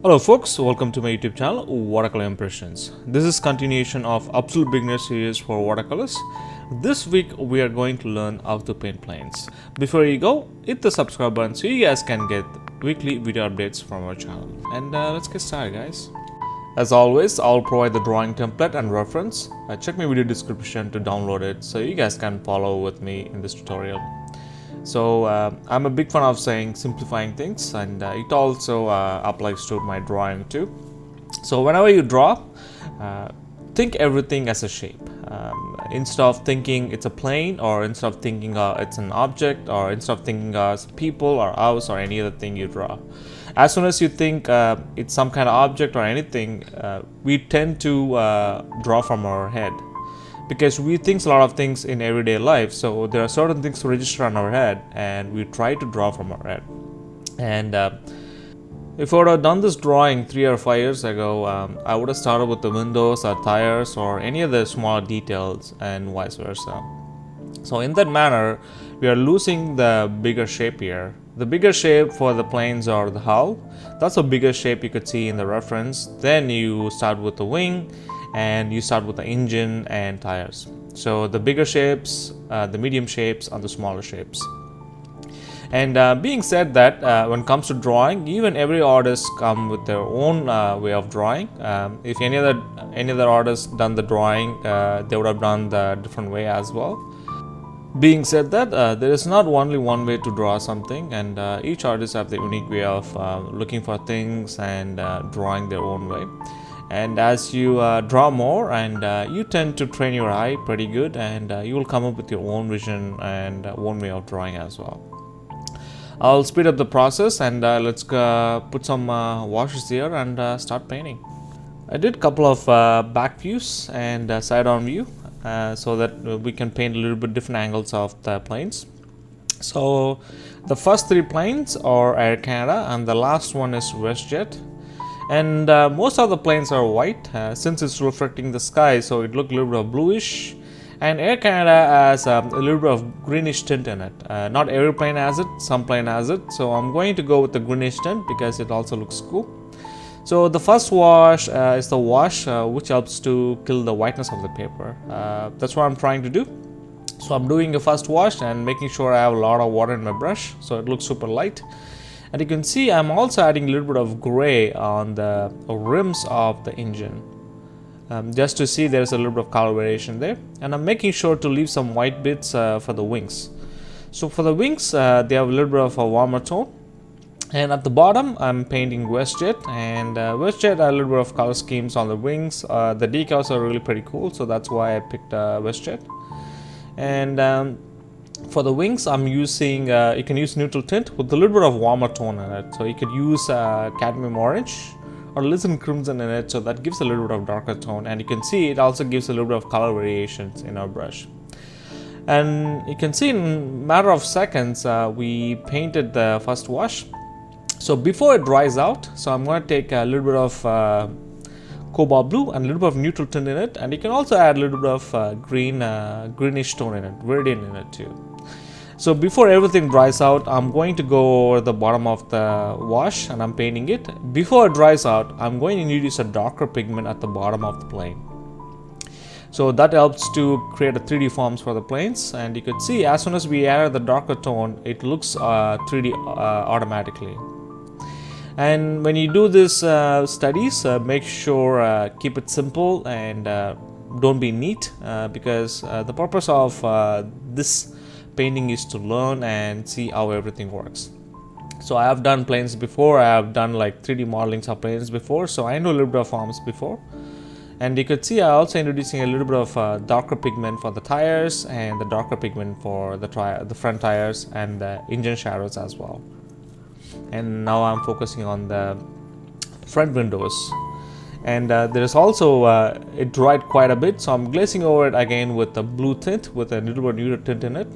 Hello folks, welcome to my YouTube channel Watercolor Impressions. This is continuation of Absolute Beginner series for watercolors. This week we are going to learn how to paint planes. Before you go, hit the subscribe button so you guys can get weekly video updates from our channel. And let's get started, guys. As always, I'll provide the drawing template and reference. Check my video description to download it so you guys can follow with me in this tutorial. So I'm a big fan of saying simplifying things, and it also applies to my drawing too. So whenever you draw, think everything as a shape. Instead of thinking it's a plane, or instead of thinking it's an object, or instead of thinking as people or house or any other thing you draw. As soon as you think it's some kind of object or anything, we tend to draw from our head. Because we think a lot of things in everyday life, so there are certain things to register on our head, and we try to draw from our head. And if I would have done this drawing 3 or 5 years ago, I would have started with the windows or tires or any other small details, and vice versa. So in that manner, we are losing the bigger shape here. The bigger shape for the planes or the hull, that's a bigger shape you could see in the reference. Then you start with the wing, and you start with the engine and tires. So the bigger shapes, the medium shapes, and the smaller shapes. And being said that, when it comes to drawing, even every artist come with their own way of drawing. If any other artist done the drawing, they would have done the different way as well. Being said that, there is not only one way to draw something, and each artist have the unique way of looking for things and drawing their own way. And as you draw more, and you tend to train your eye pretty good, and you will come up with your own vision and own way of drawing as well. I'll speed up the process, and let's put some washes here and start painting. I did a couple of back views and side-on view so that we can paint a little bit different angles of the planes. So the first 3 planes are Air Canada, and the last one is WestJet. And most of the planes are white since it's reflecting the sky, so it looks a little bit of bluish. And Air Canada has a little bit of greenish tint in it. Not every plane has it, some plane has it. So I'm going to go with the greenish tint because it also looks cool. So the first wash is the wash which helps to kill the whiteness of the paper. That's what I'm trying to do. So I'm doing a first wash and making sure I have a lot of water in my brush so it looks super light. And you can see I'm also adding a little bit of gray on the rims of the engine, just to see there's a little bit of color variation there. And I'm making sure to leave some white bits for the wings. So for the wings, they have a little bit of a warmer tone. And at the bottom, I'm painting WestJet, and WestJet have a little bit of color schemes on the wings. The decals are really pretty cool, so that's why I picked WestJet. And for the wings, I'm using, you can use neutral tint with a little bit of warmer tone in it. So you could use cadmium orange or Alizarin Crimson in it, so that gives a little bit of darker tone. And you can see it also gives a little bit of color variations in our brush. And you can see in a matter of seconds, we painted the first wash. So before it dries out, so I'm going to take a little bit of Cobalt Blue and a little bit of neutral tint in it, and you can also add a little bit of greenish tone in it, viridian in it too. So before everything dries out, I'm going to go over the bottom of the wash and I'm painting it. Before it dries out, I'm going to introduce a darker pigment at the bottom of the plane. So that helps to create a 3D forms for the planes, and you can see as soon as we add the darker tone, it looks 3D automatically. And when you do this studies, make sure keep it simple and don't be neat, because the purpose of this painting is to learn and see how everything works. So I have done planes before, I have done like 3D modelings of planes before, so I know a little bit of forms before. And you could see I also introducing a little bit of darker pigment for the tires, and the darker pigment for the front tires and the engine shadows as well. And now I'm focusing on the front windows. And there is also, it dried quite a bit, so I'm glazing over it again with the blue tint with a little bit of neutral tint in it.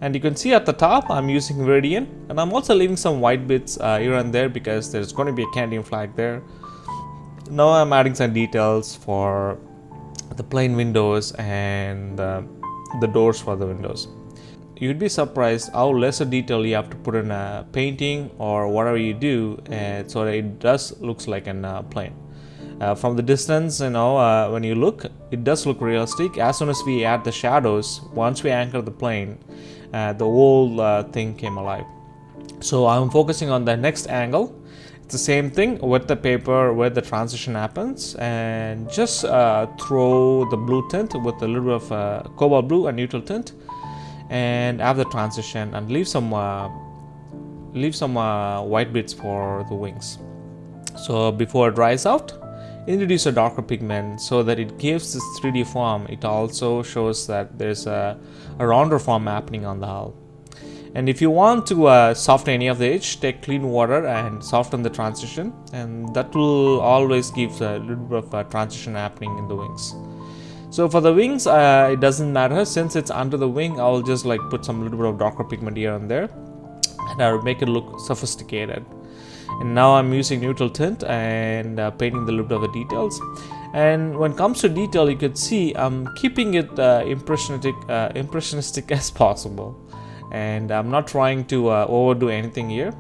And you can see at the top I'm using viridian, and I'm also leaving some white bits here and there because there's going to be a Canadian flag there. Now I'm adding some details for the plain windows and the doors for the windows. you'd be surprised how lesser detail you have to put in a painting or whatever you do, and so that it does looks like a plane. From the distance, when you look, it does look realistic. As soon as we add the shadows, once we anchor the plane, the whole thing came alive. So I'm focusing on the next angle. It's the same thing with the paper where the transition happens, and just throw the blue tint with a little bit of cobalt blue and neutral tint, and have the transition, and leave some white bits for the wings. So before it dries out, introduce a darker pigment so that it gives this 3D form. It also shows that there's a rounder form happening on the hull. And if you want to soften any of the edge, take clean water and soften the transition, and that will always give a little bit of transition happening in the wings. So for the wings, it doesn't matter, since it's under the wing. I'll just like put some little bit of darker pigment here and there, and I'll make it look sophisticated. And now I'm using neutral tint and painting the little bit of the details. And when it comes to detail, you can see I'm keeping it impressionistic as possible, and I'm not trying to overdo anything here.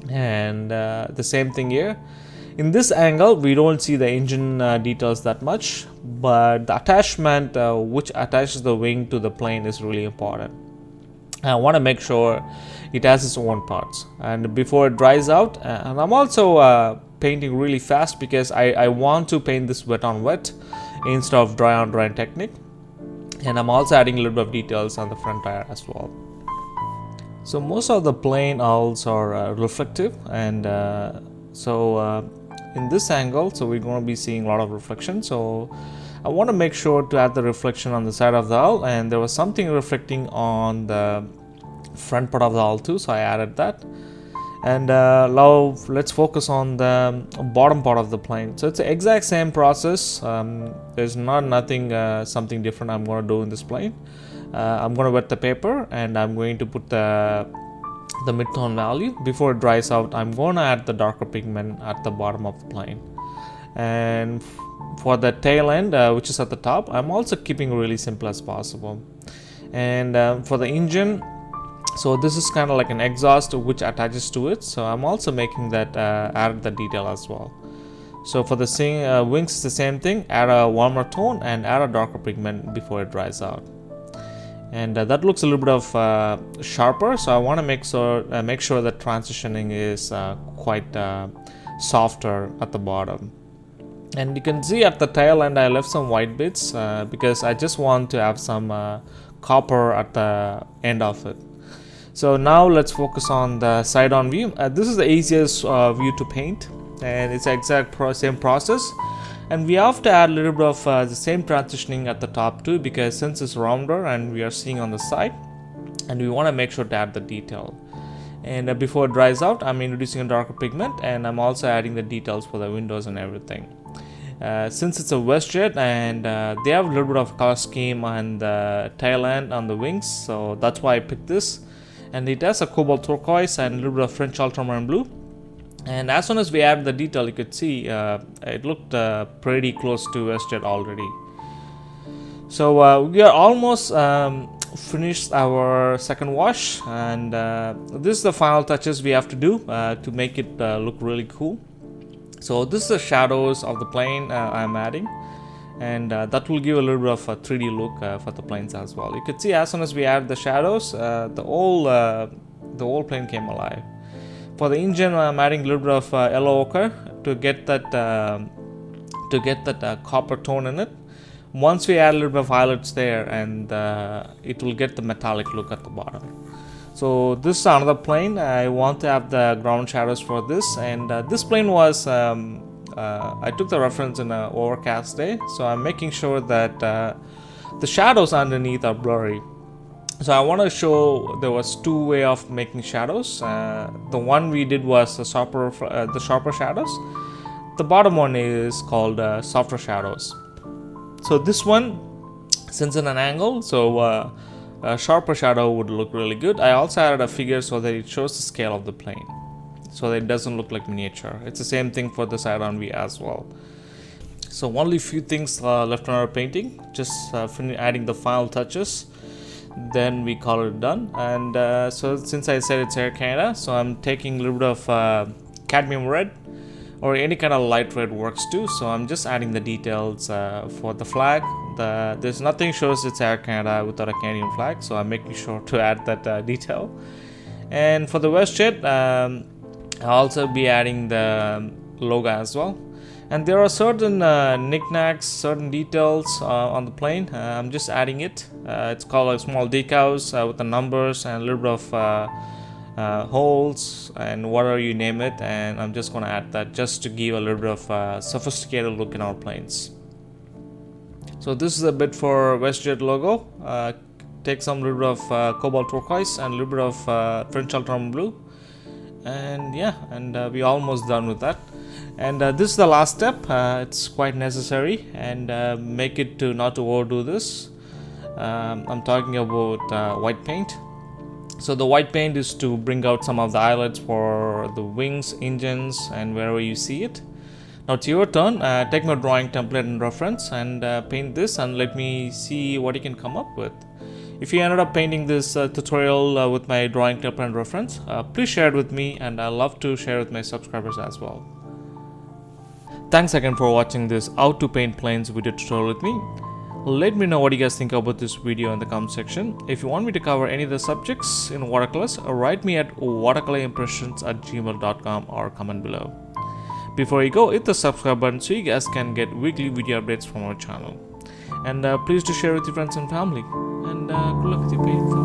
And the same thing here. In this angle, we don't see the engine details that much, but the attachment which attaches the wing to the plane is really important. I want to make sure it has its own parts, and before it dries out, and I'm also painting really fast because I want to paint this wet on wet instead of dry on dry technique. And I'm also adding a little bit of details on the front tire as well. So most of the plane hulls are reflective, and in this angle, so we're going to be seeing a lot of reflection. So I want to make sure to add the reflection on the side of the hull, and there was something reflecting on the front part of the hull too, so I added that. And now let's focus on the bottom part of the plane. So it's the exact same process. There's nothing something different I'm going to do in this plane. I'm going to wet the paper, and I'm going to put the mid-tone value. Before it dries out, I'm going to add the darker pigment at the bottom of the plane. And for the tail end, which is at the top, I'm also keeping really simple as possible. And for the engine, so this is kind of like an exhaust which attaches to it, so I'm also making that add the detail as well. So for the wings, it's the same thing. Add a warmer tone and add a darker pigment before it dries out. And that looks a little bit of sharper, so I want to make sure that transitioning is quite softer at the bottom. And you can see at the tail end I left some white bits because I just want to have some copper at the end of it. So now let's focus on the side-on view. This is the easiest view to paint, and it's the exact same process. And we have to add a little bit of the same transitioning at the top too, because since it's rounder and we are seeing on the side, and we want to make sure to add the detail. And before it dries out, I'm introducing a darker pigment, and I'm also adding the details for the windows and everything. Since it's a WestJet, and they have a little bit of color scheme on the tail end on the wings, so that's why I picked this. And it has a Cobalt Turquoise and a little bit of French Ultramarine Blue. And as soon as we add the detail, you could see it looked pretty close to WestJet already. So we are almost finished our second wash, and this is the final touches we have to do to make it look really cool. So this is the shadows of the plane I'm adding, and that will give a little bit of a 3D look for the planes as well. You could see as soon as we add the shadows, the whole plane came alive. For the engine, I'm adding a little bit of yellow ochre to get that copper tone in it. Once we add a little bit of highlights there, and it will get the metallic look at the bottom. So this is another plane. I want to have the ground shadows for this, and this plane was I took the reference in an overcast day, so I'm making sure that the shadows underneath are blurry. So I want to show there was two way of making shadows. The one we did was the sharper shadows. The bottom one is called softer shadows. So this one, since in an angle, so a sharper shadow would look really good. I also added a figure so that it shows the scale of the plane, so that it doesn't look like miniature. It's the same thing for the side-on view as well. So only few things left on our painting, just adding the final touches. then we call it done. And so since I said it's Air Canada, so I'm taking a little bit of cadmium red, or any kind of light red works too. So I'm just adding the details for the flag. There's nothing shows it's Air Canada without a Canadian flag, so I'm making sure to add that detail. And for the waistjet, I'll also be adding the logo as well. And there are certain knickknacks, certain details on the plane. I'm just adding it. It's called like small decals with the numbers and a little bit of holes and whatever you name it. And I'm just going to add that just to give a little bit of sophisticated look in our planes. So this is a bit for WestJet logo. Take some little bit of Cobalt Turquoise and a little bit of French Ultramarine Blue. And yeah, and we're almost done with that. And this is the last step. It's quite necessary, and make it to not to overdo this. I'm talking about white paint. So the white paint is to bring out some of the highlights for the wings, engines, and wherever you see it. Now it's your turn. Take my drawing template and reference and paint this, and let me see what you can come up with. If you ended up painting this tutorial with my drawing template and reference, please share it with me, and I love to share it with my subscribers as well. Thanks again for watching this how to paint planes video tutorial with me. Let me know what you guys think about this video in the comment section. If you want me to cover any of the subjects in watercolors, write me at watercolorimpressions@gmail.com or comment below. Before you go, hit the subscribe button so you guys can get weekly video updates from our channel. And please do share with your friends and family. And good luck with your paint.